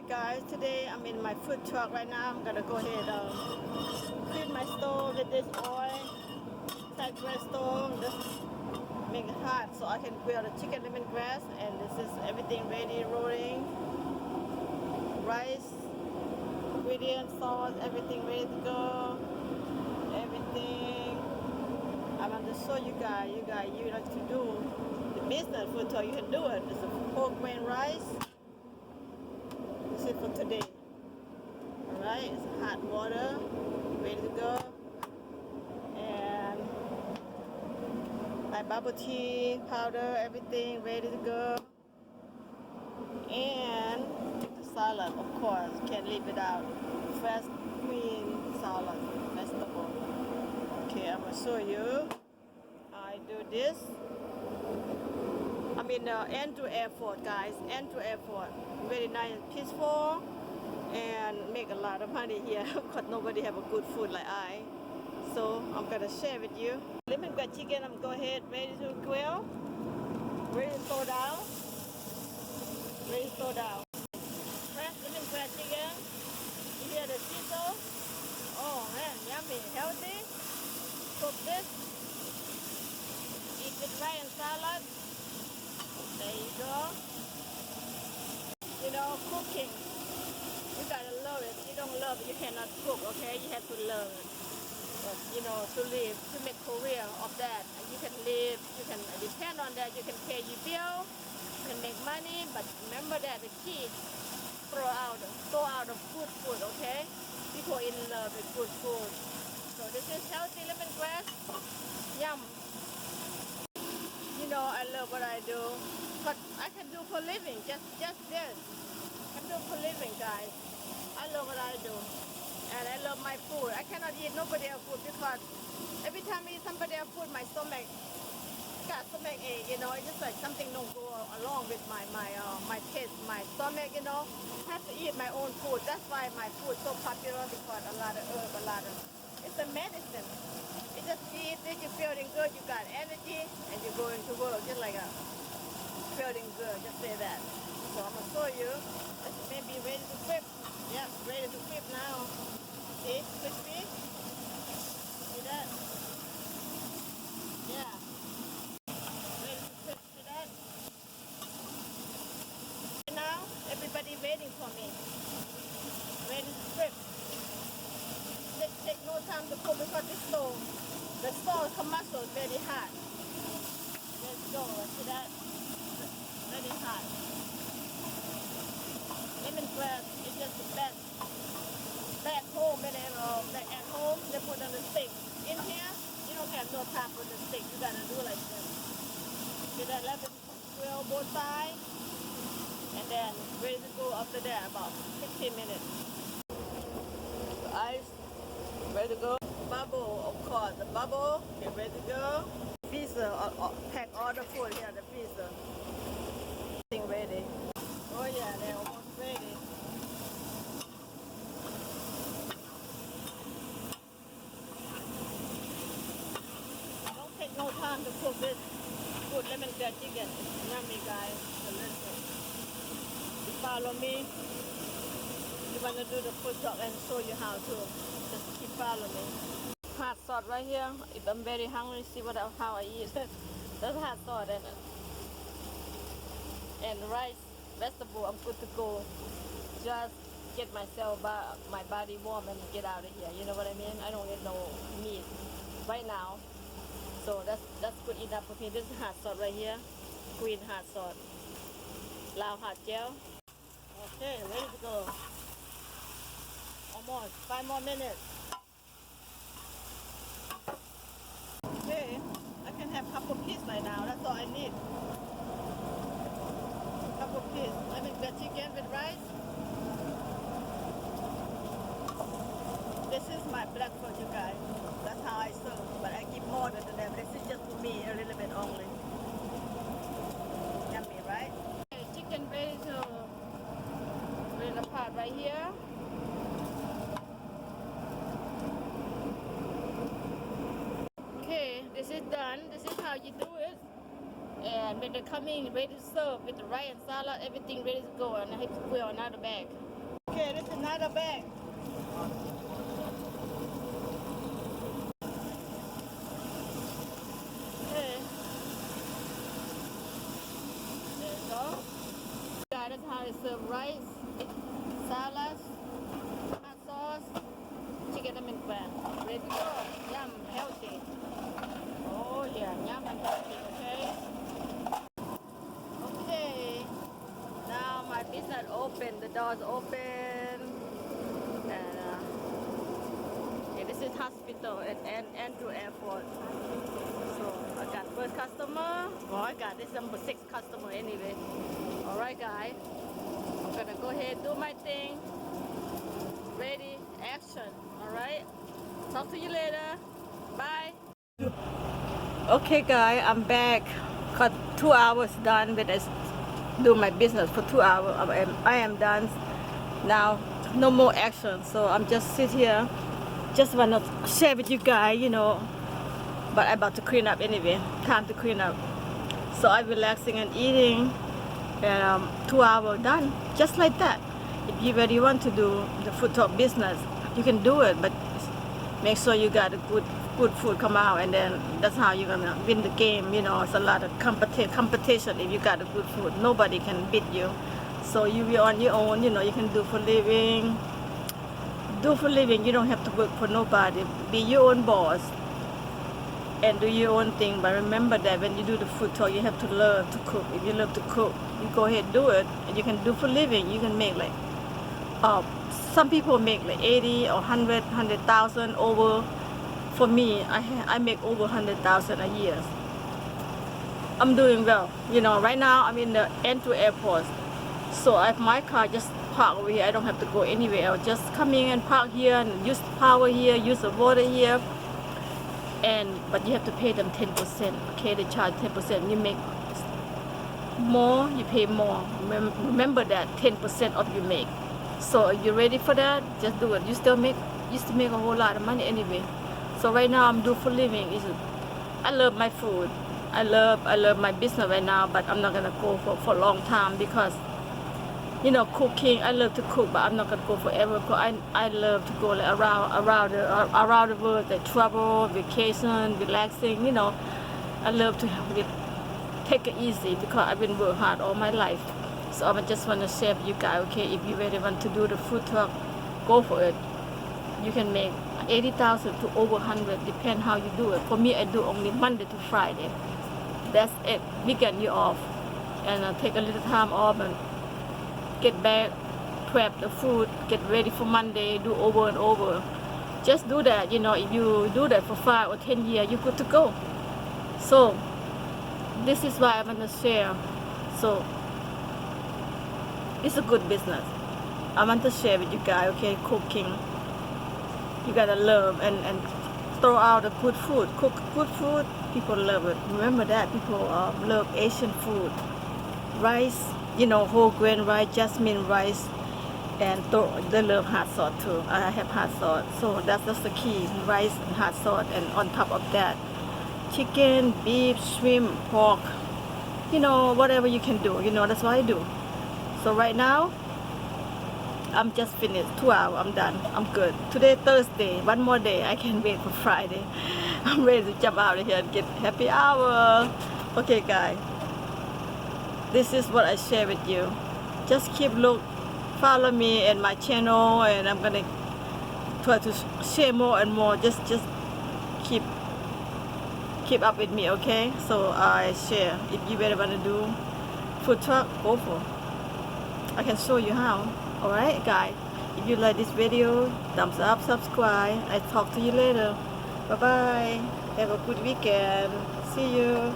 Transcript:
Alright guys, today I'm in my food truck right now. I'm gonna go ahead clean my stove with this oil, side stove, just make it hot so I can grill the chicken lemongrass. And this is everything ready, rolling, rice, ingredients, sauce, everything ready to go, everything. I'm gonna show you guys, you like to do the business food truck, you can do it. It's a whole grain rice. This is for today. Alright, it's hot water, ready to go. And my bubble tea powder, everything ready to go. And the salad, of course, can't leave it out. Fresh green salad, vegetable. Okay, I'm gonna show you how I do this. I'm in end to airport, guys. End to airport. Very nice and peaceful, and make a lot of money here because nobody have a good food like I. So I'm gonna share with you. Lemongrass chicken. I'm go ahead, ready to grill. Ready to throw down. Ready to throw down. Fresh lemongrass chicken. You hear the sizzle? Oh man, yummy, healthy. Cook this. Eat with rice and salad. There you go. You know, cooking, you gotta love it. If you don't love it, you cannot cook, okay? You have to learn it. But, you know, to live, to make career of that. And you can live, you can depend on that, you can pay your bill, you can make money, but remember that the kids throw out of good food, okay? People in love with good food. So this is healthy lemongrass. Yum. You know, I love what I do. But I can do for living, just this. I can do for living, guys. I love what I do. And I love my food. I cannot eat nobody else's food because every time I eat somebody else's food, my stomach got stomach ache, you know. It's just like something don't go along with my taste, my stomach, you know. I have to eat my own food. That's why my food is so popular because a lot of herbs, it's a medicine. You just eat it, you're feeling good, you got energy, and you're going to work just like a feeling good, just say that. So I'm gonna show you. This may be ready to flip. Yep, ready to flip now. See, crispy. See that? Yeah. Ready to flip. See that? Now everybody waiting for me. Ready to flip. Take no time to cook because the stove commercial is very hot. Let's go. See that? Very hot. Lemongrass is just the best. Back home, back at home, they put on the stick. In here, you don't have no time for the stick. You gotta do like this. See that? Let it grill both sides, and then ready to go after that about 15 minutes. The ice, ready to go. Bubble, of course, the bubble, okay, ready to go. Freezer, pack all the food here, the freezer. Everything ready. Oh yeah, they're almost ready. Don't take no time to cook this good lemongrass chicken. It's yummy, guys. Delicious. You follow me. You want to do the food truck and show you how to. Just keep following me. Hot sauce right here. If I'm very hungry, see how I eat. That's hot sauce in it. And rice, vegetable, I'm good to go. Just get myself, my body warm and get out of here. You know what I mean? I don't get no meat right now. So that's good enough for me. This is hot sauce right here. Green hot sauce. Lao hot gel. Okay, ready to go. Almost 5 more minutes. Okay, I can have a couple pieces right now. That's all I need. Couple pieces. I make the chicken with rice. This is my breakfast, you guys. That's how I serve. But I give more than that. This is just for me, a little bit only. Yummy, right? Okay, chicken ready to grill apart right here. Okay, this is done. This is how you do it. And when they come in ready to serve with the rice and salad, everything ready to go, and I have to put another bag. Okay, this is another bag. Okay. There you go. Guys, that's how they serve rice, salad, hot sauce, chicken and milk bag. Ready to go. Yum, healthy. Oh yeah, yum and healthy, okay? Okay. Now my business open, the doors open. And okay, this is hospital and Andrew Airport. So I got first customer. Well, I got this number 6 customer anyway. Alright guys, I'm gonna go ahead do my thing. Ready, action. Alright, talk to you later. Bye. Okay guys, I'm back. Got 2 hours done with this. Do my business for 2 hours. I am done now. No more action, so I'm just sit here. Just wanna share with you guys, you know. But I'm about to clean up anyway. Time to clean up. So I'm relaxing and eating, and 2 hours done, just like that. If you really want to do the food talk business, you can do it, but make sure you got a good food come out, and then that's how you're gonna win the game. You know, it's a lot of competition. If you got a good food, nobody can beat you. So you be on your own. You know, you can do for living. Do for living. You don't have to work for nobody. Be your own boss and do your own thing. But remember that when you do the food talk, you have to learn to cook. If you love to cook, you go ahead and do it, and you can do for living. You can make like some people make like 80 or 100,000 over. For me, I make over 100,000 a year. I'm doing well. You know, right now I'm in the Andrew Airport, so if my car just park over here, I don't have to go anywhere. I'll just come in and park here and use the power here, use the water here. But you have to pay them 10%. Okay, they charge 10%. You make more, you pay more. Remember that 10% of you make. So are you ready for that? Just do it. You used to make a whole lot of money anyway. So right now I'm doing for living. I love my food. I love my business right now, but I'm not gonna go for a long time because, you know, cooking. I love to cook, but I'm not gonna go forever. Cause I love to go like around the world, like travel, vacation, relaxing. You know, I love to take it easy because I've been working hard all my life. So I just want to share with you guys. Okay, if you really want to do the food truck, go for it. You can make 80,000 to over 100, depend how you do it. For me, I do only Monday to Friday. That's it. Weekend you off, and take a little time off and get back, prep the food, get ready for Monday, do over and over. Just do that. You know, if you do that for 5 or 10 years, you're good to go. So this is why I want to share. So it's a good business. I want to share with you guys. Okay, cooking. You gotta love and throw out the good food. Cook good food, people love it. Remember that people love Asian food. Rice, you know, whole grain rice, jasmine rice, and they love hot sauce too. I have hot sauce, so that's the key. Rice and hot sauce, and on top of that, chicken, beef, shrimp, pork. You know, whatever you can do. You know, that's what I do. So right now, I'm just finished. 2 hours, I'm done. I'm good. Today, Thursday. One more day. I can wait for Friday. I'm ready to jump out of here and get happy hour. Okay, guys. This is what I share with you. Just follow me and my channel, and I'm gonna try to share more and more. Just keep up with me, okay? So I share. If you really wanna do food truck, go for it. I can show you how. Alright guys, if you like this video, thumbs up, subscribe. I talk to you later. Bye bye. Have a good weekend. See you.